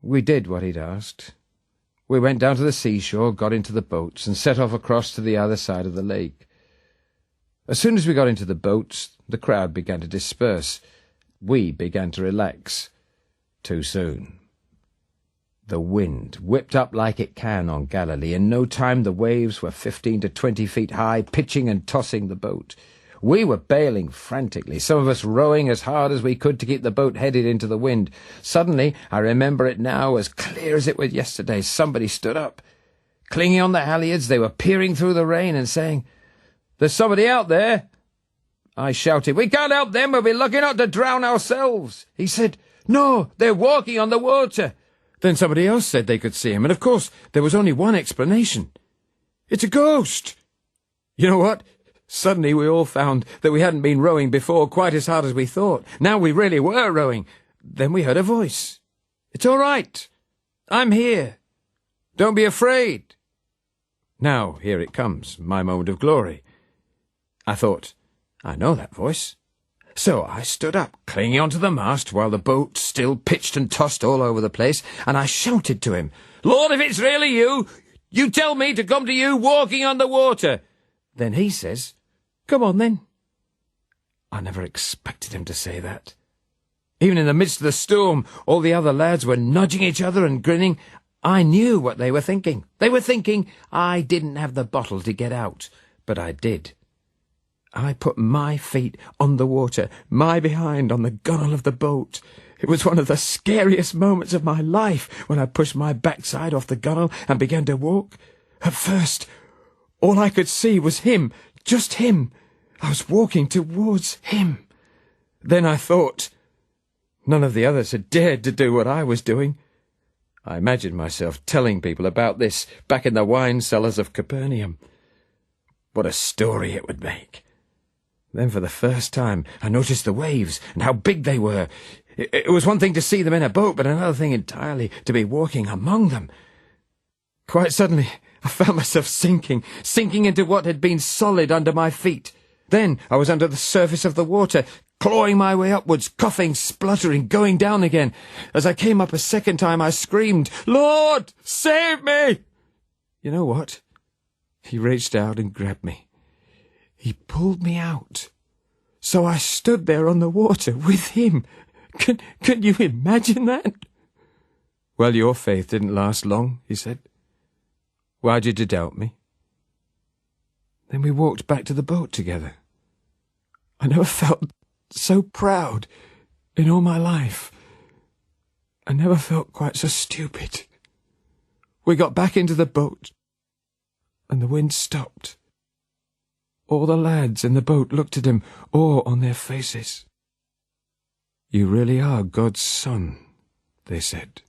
We did what he'd asked. We went down to the seashore, got into the boats, and set off across to the other side of the lake. As soon as we got into the boats, the crowd began to disperse. We began to relax. Too soon. The wind whipped up like it can on Galilee. In no time the waves were 15 to 20 feet high, pitching and tossing the boat. We were bailing frantically, some of us rowing as hard as we could to keep the boat headed into the wind. Suddenly, I remember it now as clear as it was yesterday, somebody stood up. Clinging on the halyards, they were peering through the rain and saying, "There's somebody out there." I shouted, "We can't help them, we'll be lucky not to drown ourselves." He said, "No, they're walking on the water." Then somebody else said they could see him, and of course there was only one explanation. "It's a ghost." You know what? Suddenly we all found that we hadn't been rowing before quite as hard as we thought. Now we really were rowing. Then we heard a voice. "It's all right. I'm here. Don't be afraid." Now here it comes, my moment of glory. I thought, I know that voice. So I stood up, clinging onto the mast while the boat still pitched and tossed all over the place, and I shouted to him, "Lord, if it's really you, you tell me to come to you walking on the water." Then he says, "Come on, then." I never expected him to say that. Even in the midst of the storm, all the other lads were nudging each other and grinning. I knew what they were thinking. They were thinking I didn't have the bottle to get out, but I did. I put my feet on the water, my behind on the gunwale of the boat. It was one of the scariest moments of my life when I pushed my backside off the gunwale and began to walk. At first, all I could see was him, just him. I was walking towards him. Then I thought, none of the others had dared to do what I was doing. I imagined myself telling people about this back in the wine cellars of Capernaum. What a story it would make. Then for the first time I noticed the waves and how big they were. It was one thing to see them in a boat, but another thing entirely to be walking among them. Quite suddenly I found myself sinking into what had been solid under my feet. Then I was under the surface of the water, clawing my way upwards, coughing, spluttering, going down again. As I came up a second time, I screamed, "Lord, save me!" You know what? He reached out and grabbed me. He pulled me out. So I stood there on the water with him. Can you imagine that? "Well, your faith didn't last long," he said. "Why did you doubt me?" Then we walked back to the boat together. I never felt so proud in all my life. I never felt quite so stupid. We got back into the boat, and the wind stopped. All the lads in the boat looked at him, awe on their faces. "You really are God's son," they said.